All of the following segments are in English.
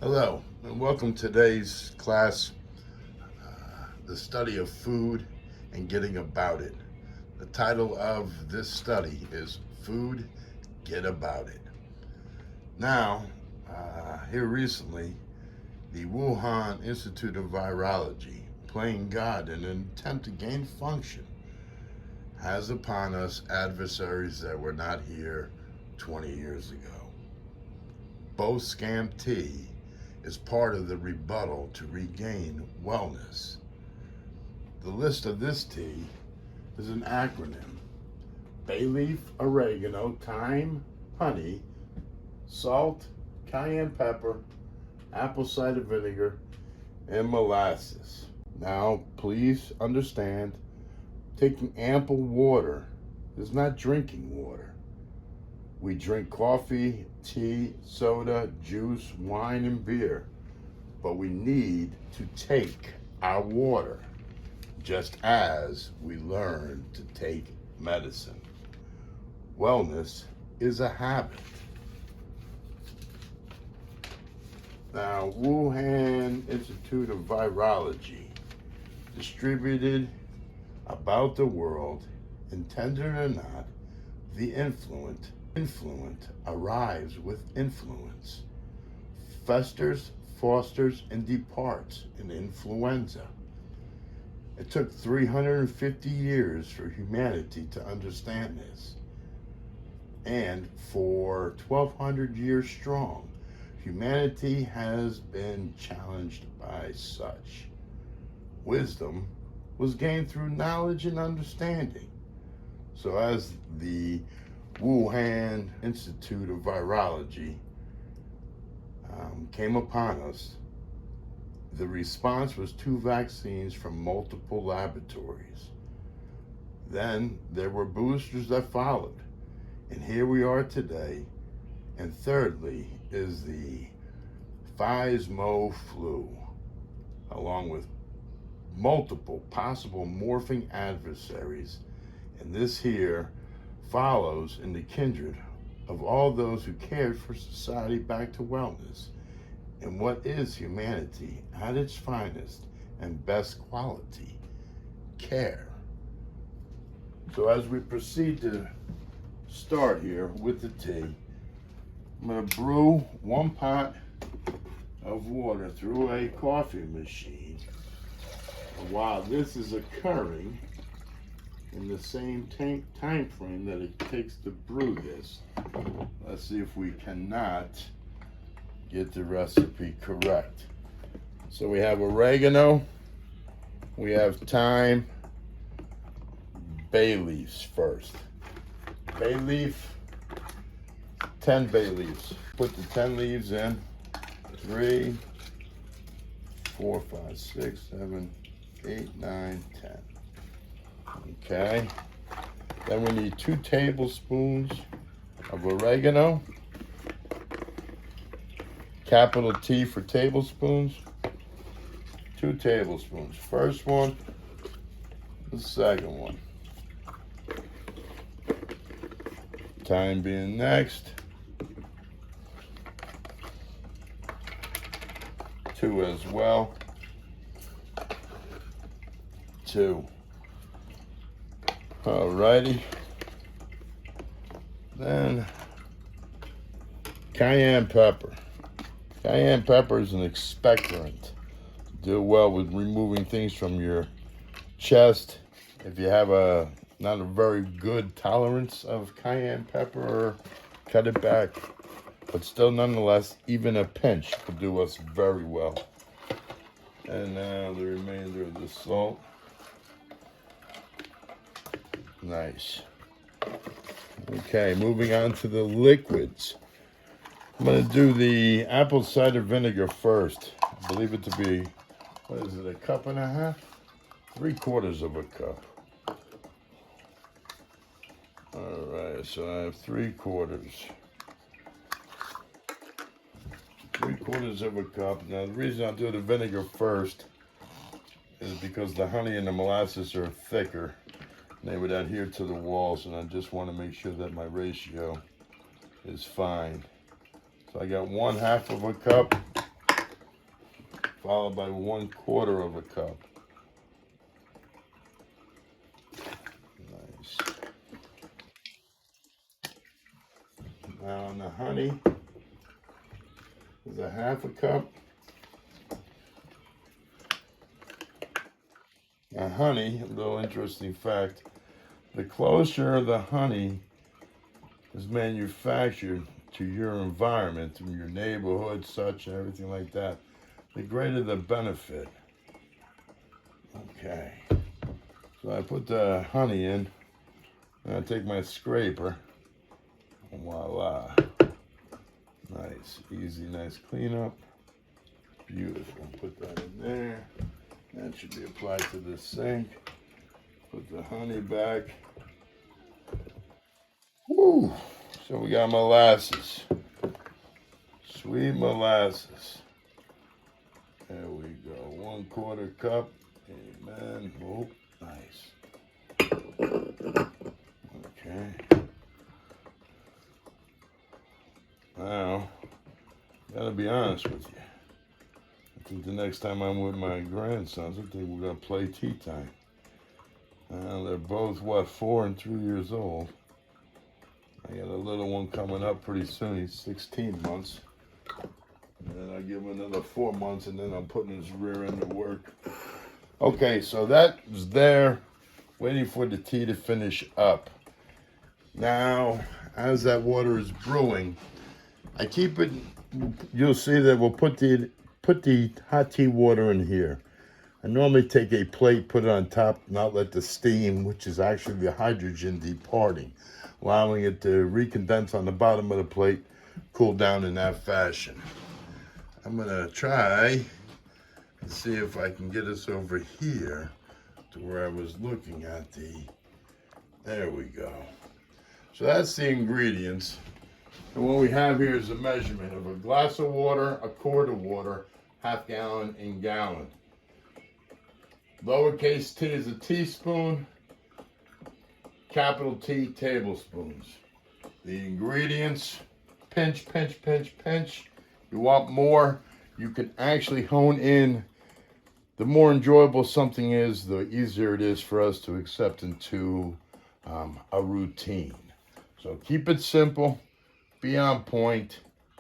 Hello, and welcome to today's class, the study of food and getting about it. The title of this study is Food, Get About It. Now, here recently, the Wuhan Institute of Virology, playing God in an attempt to gain function, has upon us adversaries that were not here 20 years ago. BOTHSCAM T is part of the rebuttal to regain wellness. The list of this T is an acronym: bay leaf, oregano, thyme, honey, salt, cayenne pepper, apple cider vinegar, and molasses. Now, please understand, taking ample water is not drinking water. We drink coffee, tea, soda, juice, wine, and beer, but we need to take our water, just as we learn to take medicine. Wellness is a habit. Now, Wuhan Institute of Virology distributed about the world, intended or not, the influent arrives with influence, festers, fosters, and departs in influenza. It took 350 years for humanity to understand this. And for 1,200 years strong, humanity has been challenged by such. Wisdom was gained through knowledge and understanding. So as the Wuhan Institute of Virology came upon us, the response was 2 vaccines from multiple laboratories. Then there were boosters that followed, and here we are today. And thirdly is the Pfizer flu, along with multiple possible morphing adversaries. And this here follows in the kindred of all those who cared for society back to wellness and what is humanity at its finest and best quality: care. So as we proceed to start here with the tea, I'm going to brew 1 pot of water through a coffee machine. While this is occurring in the same time frame that it takes to brew this, let's see if we cannot get the recipe correct. So we have oregano, we have thyme, bay leaves first. Bay leaf, 10 bay leaves. Put the 10 leaves in. 3, 4, 5, 6, 7, 8, 9, 10. Okay. Then we need 2 tablespoons of oregano. Capital T for tablespoons. 2 tablespoons. First one, the second one. Thyme being next. 2 as well. 2. Alrighty. Then cayenne pepper. Cayenne pepper is an expectorant. Do well with removing things from your chest. If you have not a very good tolerance of cayenne pepper, cut it back. But still, nonetheless, even a pinch will do us very well. And now the remainder of the salt. Nice. Okay, moving on to the liquids. I'm going to do the apple cider vinegar first. I believe it to be, what is it, 1.5 cups? 3/4 cup. All right, so I have 3/4. 3/4 cup. Now, the reason I do the vinegar first is because the honey and the molasses are thicker. They would adhere to the walls, and I just want to make sure that my ratio is fine. So I got 1/2 cup followed by 1/4 of a cup. Nice. Now on the honey, is a 1/2 cup. Now honey, a little interesting fact, the closer the honey is manufactured to your environment, to your neighborhood, such, and everything like that, the greater the benefit. Okay, so I put the honey in, and I take my scraper, and voila. Nice, easy, nice cleanup. Beautiful. Put that in there. That should be applied to the sink. Put the honey back. Woo! So we got molasses. Sweet molasses. There we go. 1/4 cup. Amen. Oh, nice. Okay. Now, gotta be honest with you. I think the next time I'm with my grandsons, I think we're gonna play tea time. They're both, what, 4 and 3 years old. I got a little one coming up pretty soon. He's 16 months. And then I give him another 4 months, and then I'm putting his rear end to work. Okay, so that's there, waiting for the tea to finish up. Now, as that water is brewing, I keep it, you'll see that we'll put the hot tea water in here. I normally take a plate, put it on top, not let the steam, which is actually the hydrogen, departing, allowing it to recondense on the bottom of the plate, cool down in that fashion. I'm gonna try and see if I can get us over here to where I was looking at there we go. So that's the ingredients. And what we have here is a measurement of a glass of water, a quart of water, 1/2 gallon, and gallon. Lowercase t is a teaspoon, capital T, tablespoons. The ingredients, pinch, pinch, pinch, pinch. You want more, you can actually hone in. The more enjoyable something is, the easier it is for us to accept into a routine. So keep it simple, be on point,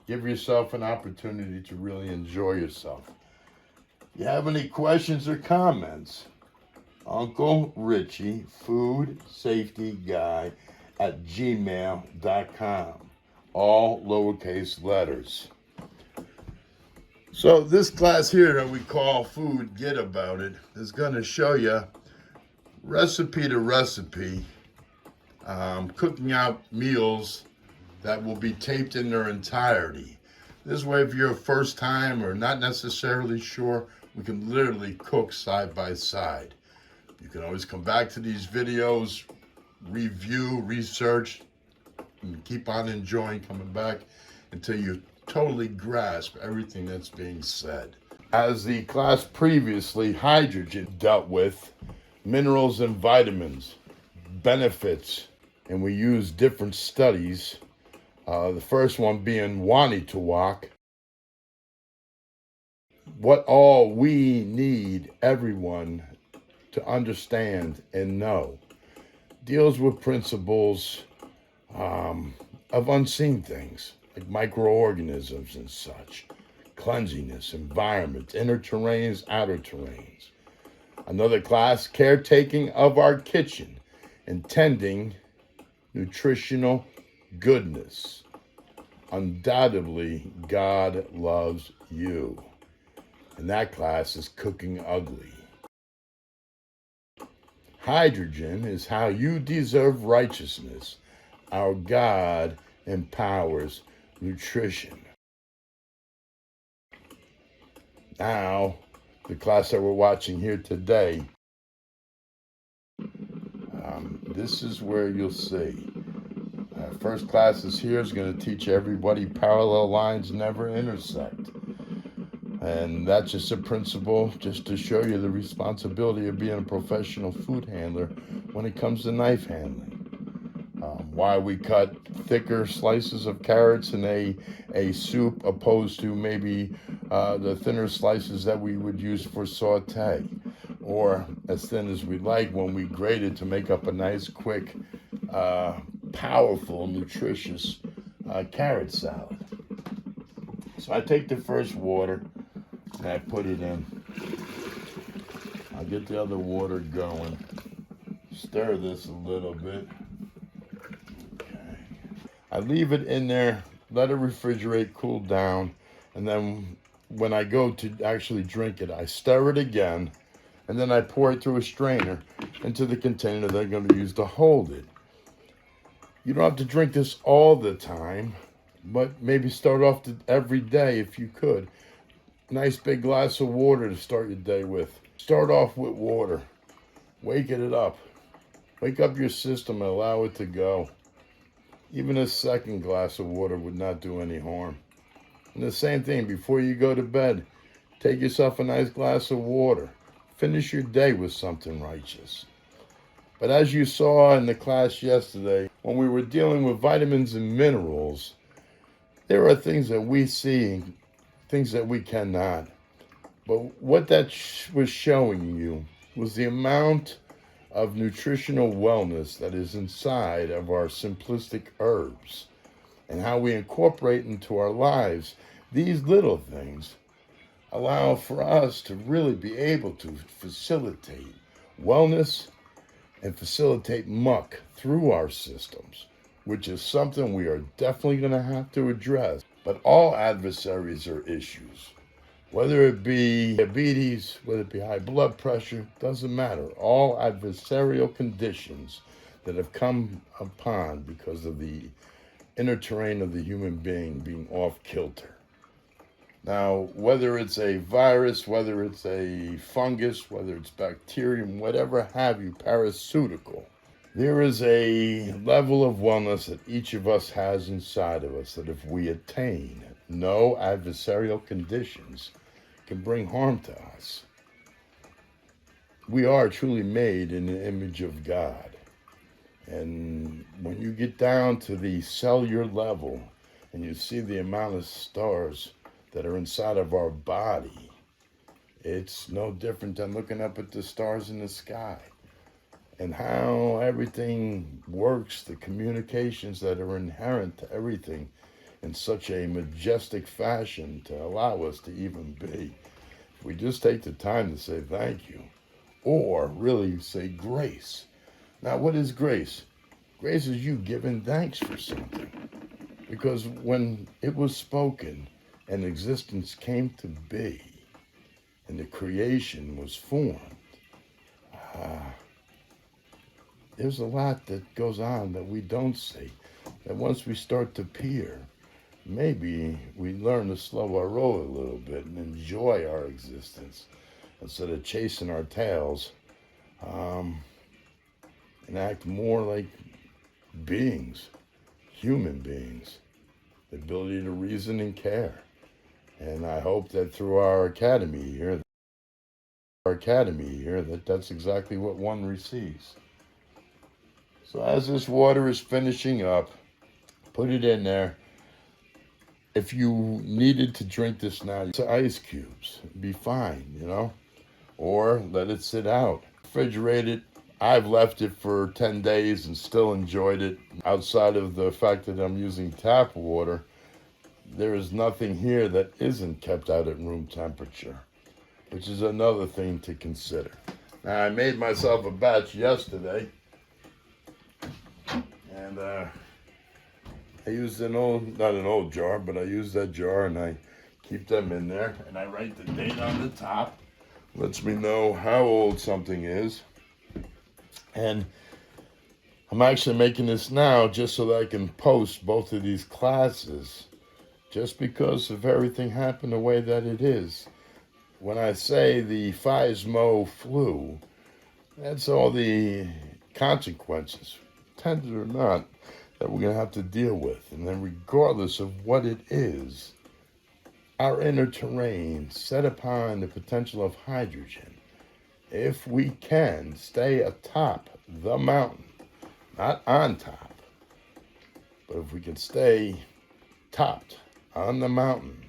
give yourself an opportunity to really enjoy yourself. If you have any questions or comments, Uncle Richie, food safety guy at gmail.com. All lowercase letters. So this class here that we call Food Get About It is going to show you recipe to recipe, cooking out meals that will be taped in their entirety. This way, if you're a first time or not necessarily sure, we can literally cook side by side. You can always come back to these videos, review, research, and keep on enjoying coming back until you totally grasp everything that's being said. As the class previously, hydrogen, dealt with minerals and vitamins, benefits, and we use different studies. The first one being wanting to walk. What all we need everyone to understand and know. Deals with principles of unseen things, like microorganisms and such, cleanliness, environment, inner terrains, outer terrains. Another class, caretaking of our kitchen, intending nutritional goodness. Undoubtedly, God loves you. And that class is cooking ugly. Hydrogen is how you deserve righteousness. Our God empowers nutrition. Now, the class that we're watching here today, this is where you'll see. First class is here is going to teach everybody parallel lines never intersect. And that's just a principle just to show you the responsibility of being a professional food handler when it comes to knife handling. why we cut thicker slices of carrots in a soup opposed to maybe the thinner slices that we would use for saute, or as thin as we like when we grate it to make up a nice, quick, powerful, nutritious carrot salad. So I take the first water and I put it in. I'll get the other water going. Stir this a little bit. Okay. I leave it in there, let it refrigerate, cool down, and then when I go to actually drink it, I stir it again, and then I pour it through a strainer into the container that I'm going to use to hold it. You don't have to drink this all the time, but maybe start off every day if you could. Nice big glass of water to start your day with. Start off with water. Wake it up. Wake up your system and allow it to go. Even a second glass of water would not do any harm. And the same thing, before you go to bed, take yourself a nice glass of water. Finish your day with something righteous. But as you saw in the class yesterday, when we were dealing with vitamins and minerals, there are things that we see, things that we cannot. But what that was showing you was the amount of nutritional wellness that is inside of our simplistic herbs and how we incorporate into our lives these little things allow for us to really be able to facilitate wellness and facilitate muck through our systems, which is something we are definitely going to have to address. But all adversaries are issues. Whether it be diabetes, whether it be high blood pressure, doesn't matter. All adversarial conditions that have come upon because of the inner terrain of the human being off kilter. Now, whether it's a virus, whether it's a fungus, whether it's bacterium, whatever have you, parasitical, there is a level of wellness that each of us has inside of us that if we attain, no adversarial conditions can bring harm to us. We are truly made in the image of God. And when you get down to the cellular level and you see the amount of stars that are inside of our body, it's no different than looking up at the stars in the sky and how everything works, the communications that are inherent to everything in such a majestic fashion to allow us to even be. If we just take the time to say thank you, or really say grace. Now, what is grace? Grace is you giving thanks for something. Because when it was spoken and existence came to be, and the creation was formed, there's a lot that goes on that we don't see. That once we start to peer, maybe we learn to slow our roll a little bit and enjoy our existence instead of chasing our tails, and act more like beings, human beings, the ability to reason and care. And I hope that through our academy here, that that's exactly what one receives. So as this water is finishing up, put it in there. If you needed to drink this now, it's ice cubes, be fine, you know, or let it sit out. Refrigerate it. I've left it for 10 days and still enjoyed it. Outside of the fact that I'm using tap water, there is nothing here that isn't kept out at room temperature, which is another thing to consider. Now, I made myself a batch yesterday, and I used not an old jar, but I used that jar and I keep them in there, and I write the date on the top. Lets me know how old something is. And I'm actually making this now just so that I can post both of these classes, just because of everything happened the way that it is. When I say the Phasmo flu, that's all the consequences, intended or not, that we're going to have to deal with. And then regardless of what it is, our inner terrain set upon the potential of hydrogen, if we can stay atop the mountain, not on top, But if we can stay topped on the mountain,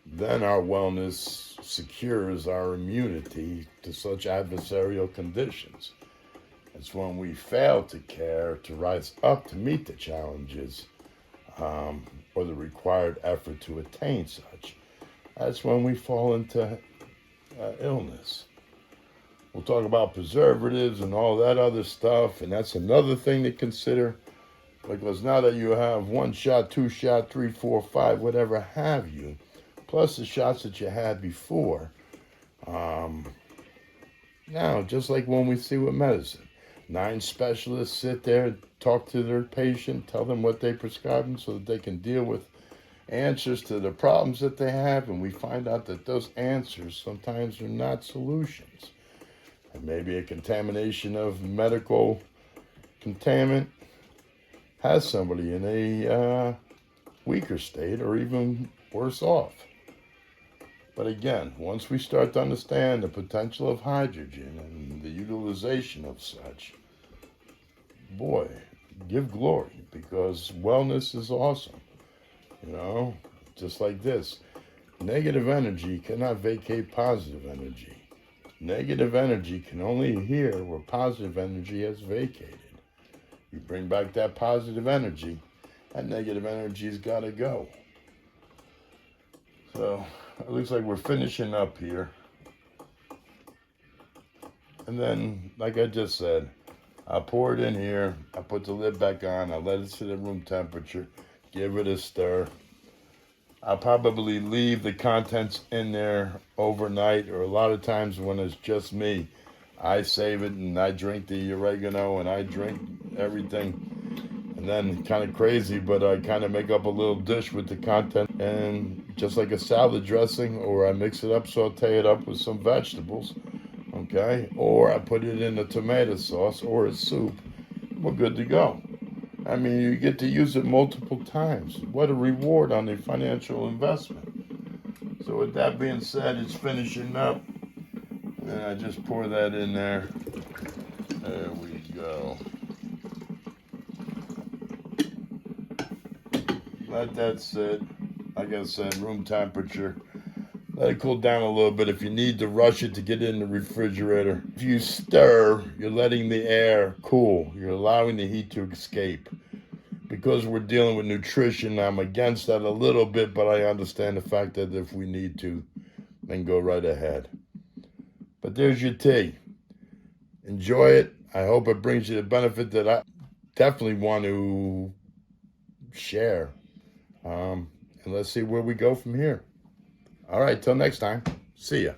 then our wellness secures our immunity to such adversarial conditions. It's when we fail to care, to rise up to meet the challenges, or the required effort to attain such. That's when we fall into illness. We'll talk about preservatives and all that other stuff, and that's another thing to consider. Because now that you have 1 shot, 2 shot, 3, 4, 5, whatever have you, plus the shots that you had before, now, just like when we see with medicine, 9 specialists sit there, talk to their patient, tell them what they prescribe them so that they can deal with answers to the problems that they have, and we find out that those answers sometimes are not solutions. And maybe a contamination of medical contaminant has somebody in a weaker state or even worse off. But again, once we start to understand the potential of hydrogen and the utilization of such, boy, give glory, because wellness is awesome. Just like this. Negative energy cannot vacate positive energy. Negative energy can only adhere where positive energy has vacated. You bring back that positive energy, that negative energy's got to go. So it looks like we're finishing up here. And then, like I just said, I pour it in here, I put the lid back on, I let it sit at room temperature, give it a stir. I'll probably leave the contents in there overnight, or a lot of times when it's just me, I save it and I drink the oregano and I drink everything. And then, kind of crazy, but I kind of make up a little dish with the content, and just like a salad dressing, or I mix it up, saute it up with some vegetables, okay? Or I put it in a tomato sauce or a soup. We're good to go. I mean, you get to use it multiple times. What a reward on the financial investment. So with that being said, it's finishing up. And I just pour that in there. There we go. Let that sit. Like I said, room temperature. Let it cool down a little bit. If you need to rush it to get it in the refrigerator. If you stir, you're letting the air cool. You're allowing the heat to escape. Because we're dealing with nutrition, I'm against that a little bit, but I understand the fact that if we need to, then go right ahead. But there's your tea. Enjoy it. I hope it brings you the benefit that I definitely want to share. And let's see where we go from here. All right, till next time. See ya.